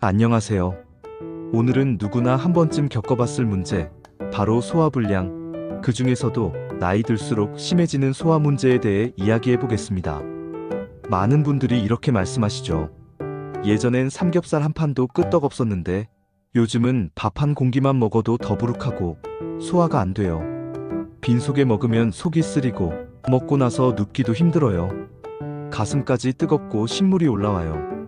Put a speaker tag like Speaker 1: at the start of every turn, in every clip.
Speaker 1: 안녕하세요. 오늘은 누구나 한 번쯤 겪어봤을 문제, 바로 소화불량, 그 중에서도 나이 들수록 심해지는 소화 문제에 대해 이야기해 보겠습니다. 많은 분들이 이렇게 말씀하시죠. 예전엔 삼겹살 한 판도 끄떡없었는데 요즘은 밥 한 공기만 먹어도 더부룩하고 소화가 안 돼요. 빈속에 먹으면 속이 쓰리고 먹고 나서 눕기도 힘들어요. 가슴까지 뜨겁고 신물이 올라와요.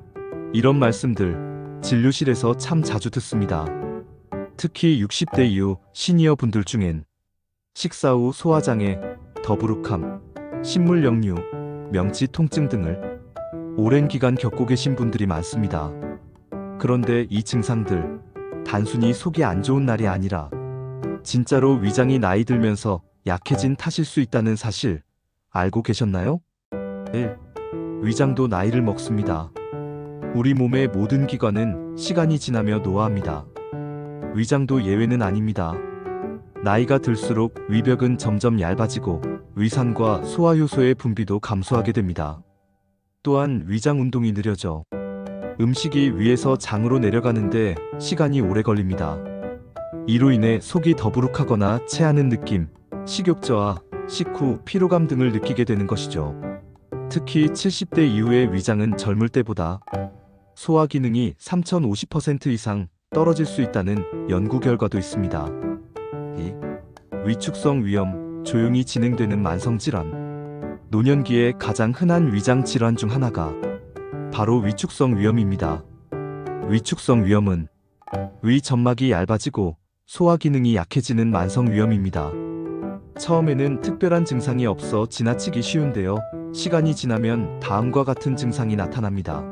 Speaker 1: 이런 말씀들 진료실에서 참 자주 듣습니다. 특히 60대 이후 시니어 분들 중엔 식사 후 소화장애, 더부룩함, 신물 역류, 명치 통증 등을 오랜 기간 겪고 계신 분들이 많습니다. 그런데 이 증상들 단순히 속이 안 좋은 날이 아니라 진짜로 위장이 나이 들면서 약해진 탓일 수 있다는 사실 알고 계셨나요? 1. 위장도 나이를 먹습니다. 우리 몸의 모든 기관은 시간이 지나며 노화합니다. 위장도 예외는 아닙니다. 나이가 들수록 위벽은 점점 얇아지고 위산과 소화효소의 분비도 감소하게 됩니다. 또한 위장 운동이 느려져 음식이 위에서 장으로 내려가는데 시간이 오래 걸립니다. 이로 인해 속이 더부룩하거나 체하는 느낌, 식욕저하, 식후 피로감 등을 느끼게 되는 것이죠. 특히 70대 이후의 위장은 젊을 때보다 소화 기능이 3050% 이상 떨어질 수 있다는 연구 결과도 있습니다. 2. 위축성 위염, 조용히 진행되는 만성질환. 노년기에 가장 흔한 위장 질환 중 하나가 바로 위축성 위염입니다. 위축성 위염은 위 점막이 얇아지고 소화 기능이 약해지는 만성 위염입니다. 처음에는 특별한 증상이 없어 지나치기 쉬운데요. 시간이 지나면 다음과 같은 증상이 나타납니다.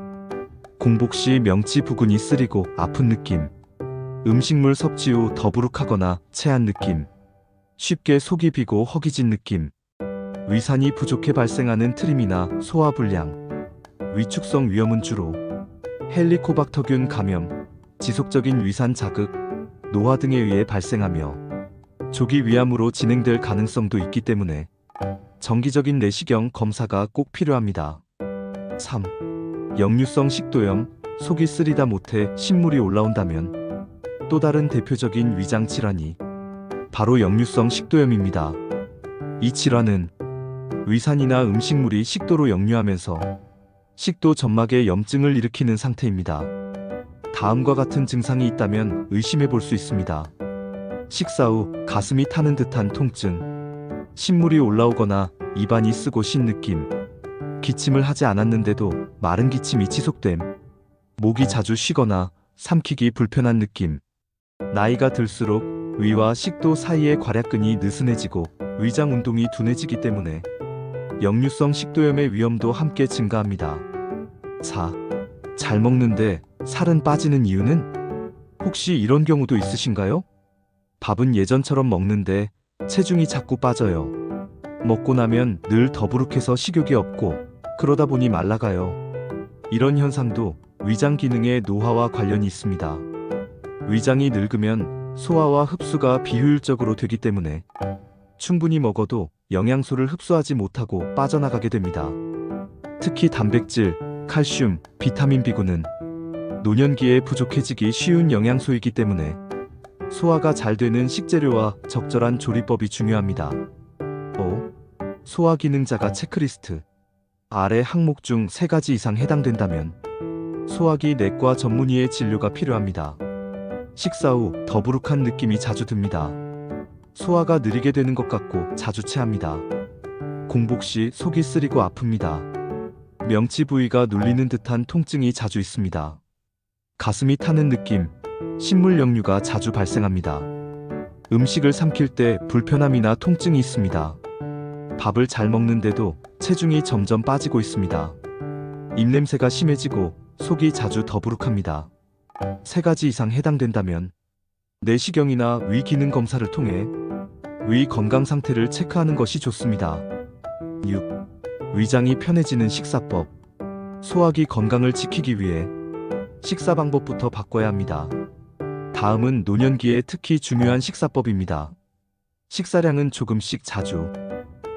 Speaker 1: 공복 시 명치 부근이 쓰리고 아픈 느낌, 음식물 섭취 후 더부룩하거나 체한 느낌, 쉽게 속이 비고 허기진 느낌, 위산이 부족해 발생하는 트림이나 소화불량. 위축성 위염은 주로 헬리코박터균 감염, 지속적인 위산 자극, 노화 등에 의해 발생하며 조기 위암으로 진행될 가능성도 있기 때문에 정기적인 내시경 검사가 꼭 필요합니다. 3. 역류성 식도염, 속이 쓰리다 못해 신물이 올라온다면 또 다른 대표적인 위장 질환이 바로 역류성 식도염입니다. 이 질환은 위산이나 음식물이 식도로 역류하면서 식도 점막에 염증을 일으키는 상태입니다. 다음과 같은 증상이 있다면 의심해 볼 수 있습니다. 식사 후 가슴이 타는 듯한 통증, 신물이 올라오거나 입안이 쓰고 신 느낌, 기침을 하지 않았는데도 마른 기침이 지속됨, 목이 자주 쉬거나 삼키기 불편한 느낌. 나이가 들수록 위와 식도 사이의 괄약근이 느슨해지고 위장 운동이 둔해지기 때문에 역류성 식도염의 위험도 함께 증가합니다. 4. 잘 먹는데 살은 빠지는 이유는? 혹시 이런 경우도 있으신가요? 밥은 예전처럼 먹는데 체중이 자꾸 빠져요. 먹고 나면 늘 더부룩해서 식욕이 없고 그러다 보니 말라가요. 이런 현상도 위장 기능의 노화와 관련이 있습니다. 위장이 늙으면 소화와 흡수가 비효율적으로 되기 때문에 충분히 먹어도 영양소를 흡수하지 못하고 빠져나가게 됩니다. 특히 단백질, 칼슘, 비타민 B군은 노년기에 부족해지기 쉬운 영양소이기 때문에 소화가 잘 되는 식재료와 적절한 조리법이 중요합니다. 5. 소화기능자가 체크리스트. 아래 항목 중 3가지 이상 해당된다면 소화기 내과 전문의의 진료가 필요합니다. 식사 후 더부룩한 느낌이 자주 듭니다. 소화가 느리게 되는 것 같고 자주 체합니다. 공복 시 속이 쓰리고 아픕니다. 명치 부위가 눌리는 듯한 통증이 자주 있습니다. 가슴이 타는 느낌, 신물 역류가 자주 발생합니다. 음식을 삼킬 때 불편함이나 통증이 있습니다. 밥을 잘 먹는데도 체중이 점점 빠지고 있습니다. 입냄새가 심해지고 속이 자주 더부룩합니다. 3가지 이상 해당된다면 내시경이나 위 기능 검사를 통해 위 건강 상태를 체크하는 것이 좋습니다. 6. 위장이 편해지는 식사법. 소화기 건강을 지키기 위해 식사 방법부터 바꿔야 합니다. 다음은 노년기에 특히 중요한 식사법입니다. 식사량은 조금씩 자주,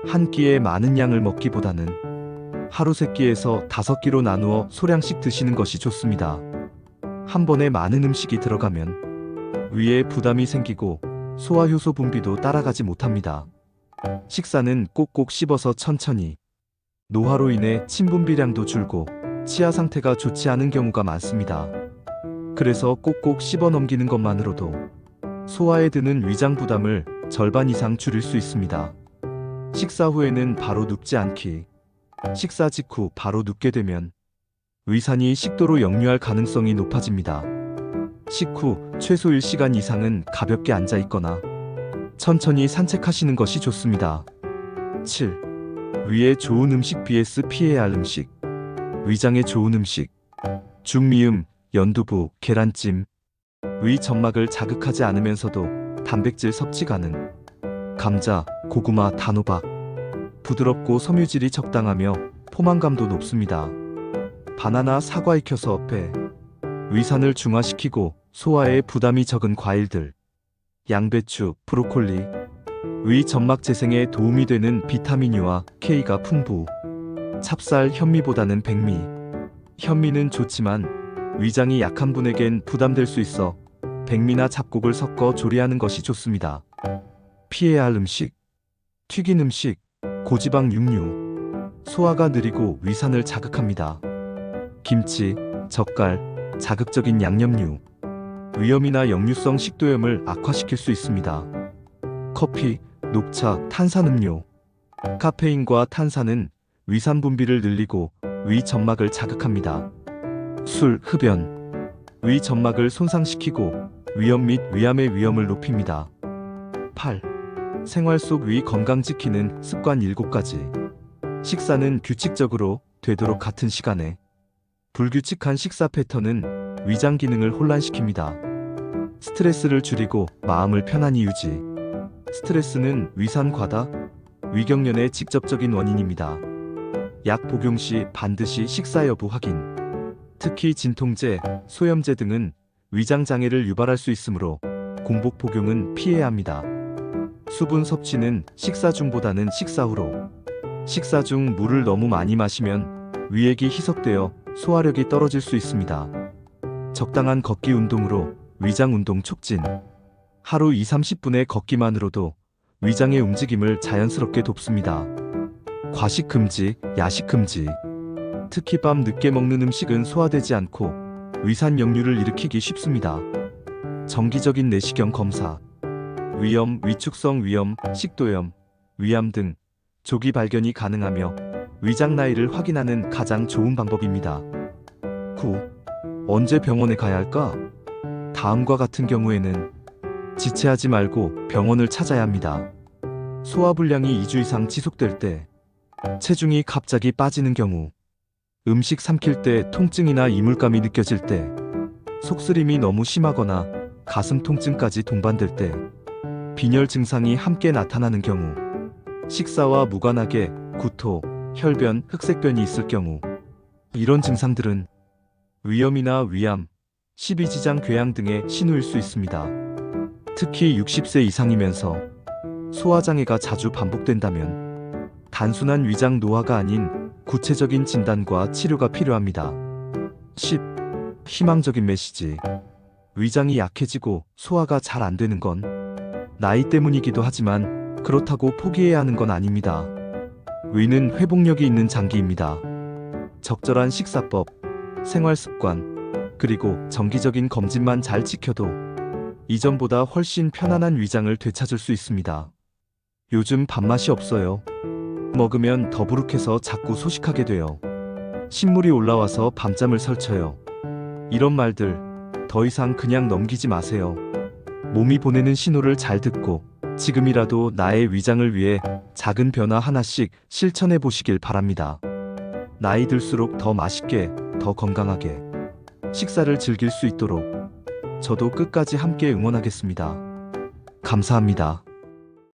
Speaker 1: 한 끼에 많은 양을 먹기보다는 하루 3끼에서 5끼로 나누어 소량씩 드시는 것이 좋습니다. 한 번에 많은 음식이 들어가면 위에 부담이 생기고 소화효소 분비도 따라가지 못합니다. 식사는 꼭꼭 씹어서 천천히. 노화로 인해 침 분비량도 줄고 치아 상태가 좋지 않은 경우가 많습니다. 그래서 꼭꼭 씹어 넘기는 것만으로도 소화에 드는 위장 부담을 절반 이상 줄일 수 있습니다. 식사 후에는 바로 눕지 않기. 식사 직후 바로 눕게 되면 위산이 식도로 역류할 가능성이 높아집니다. 식후 최소 1시간 이상은 가볍게 앉아 있거나 천천히 산책하시는 것이 좋습니다. 7. 위에 좋은 음식 vs 피해야 할 음식. 위장에 좋은 음식. 중미음, 연두부, 계란찜. 위 점막을 자극하지 않으면서도 단백질 섭취 가능. 감자, 고구마, 단호박. 부드럽고 섬유질이 적당하며 포만감도 높습니다. 바나나, 사과 익혀서 배. 위산을 중화시키고 소화에 부담이 적은 과일들. 양배추, 브로콜리. 위 점막 재생에 도움이 되는 비타민 U와 K가 풍부. 찹쌀, 현미보다는 백미. 현미는 좋지만 위장이 약한 분에겐 부담될 수 있어 백미나 잡곡을 섞어 조리하는 것이 좋습니다. 피해야 할 음식. 튀긴 음식, 고지방 육류. 소화가 느리고 위산을 자극합니다. 김치, 젓갈, 자극적인 양념류. 위염이나 역류성 식도염을 악화시킬 수 있습니다. 커피, 녹차, 탄산음료. 카페인과 탄산은 위산 분비를 늘리고 위 점막을 자극합니다. 술, 흡연. 위 점막을 손상시키고 위염 및 위암의 위험을 높입니다. 8. 생활 속 위 건강 지키는 습관 7가지. 식사는 규칙적으로 되도록 같은 시간에. 불규칙한 식사 패턴은 위장 기능을 혼란시킵니다. 스트레스를 줄이고 마음을 편안히 유지. 스트레스는 위산 과다, 위경련의 직접적인 원인입니다. 약 복용 시 반드시 식사 여부 확인. 특히 진통제, 소염제 등은 위장 장애를 유발할 수 있으므로 공복 복용은 피해야 합니다. 수분 섭취는 식사 중보다는 식사 후로. 식사 중 물을 너무 많이 마시면 위액이 희석되어 소화력이 떨어질 수 있습니다. 적당한 걷기 운동으로 위장 운동 촉진. 하루 2-30분의 걷기만으로도 위장의 움직임을 자연스럽게 돕습니다. 과식 금지, 야식 금지. 특히 밤 늦게 먹는 음식은 소화되지 않고 위산 역류를 일으키기 쉽습니다. 정기적인 내시경 검사. 위염, 위축성 위염, 식도염, 위암 등 조기 발견이 가능하며 위장 나이를 확인하는 가장 좋은 방법입니다. 9. 언제 병원에 가야 할까? 다음과 같은 경우에는 지체하지 말고 병원을 찾아야 합니다. 소화불량이 2주 이상 지속될 때, 체중이 갑자기 빠지는 경우, 음식 삼킬 때 통증이나 이물감이 느껴질 때, 속쓰림이 너무 심하거나 가슴 통증까지 동반될 때, 빈혈 증상이 함께 나타나는 경우, 식사와 무관하게 구토, 혈변, 흑색변이 있을 경우. 이런 증상들은 위염이나 위암, 십이지장 궤양 등의 신호일 수 있습니다. 특히 60세 이상이면서 소화장애가 자주 반복된다면 단순한 위장 노화가 아닌 구체적인 진단과 치료가 필요합니다. 10. 희망적인 메시지. 위장이 약해지고 소화가 잘 안 되는 건 나이 때문이기도 하지만 그렇다고 포기해야 하는 건 아닙니다. 위는 회복력이 있는 장기입니다. 적절한 식사법, 생활습관, 그리고 정기적인 검진만 잘 지켜도 이전보다 훨씬 편안한 위장을 되찾을 수 있습니다. 요즘 밥맛이 없어요. 먹으면 더부룩해서 자꾸 소식하게 돼요. 신물이 올라와서 밤잠을 설쳐요. 이런 말들 더 이상 그냥 넘기지 마세요. 몸이 보내는 신호를 잘 듣고 지금이라도 나의 위장을 위해 작은 변화 하나씩 실천해 보시길 바랍니다. 나이 들수록 더 맛있게, 더 건강하게 식사를 즐길 수 있도록 저도 끝까지 함께 응원하겠습니다. 감사합니다.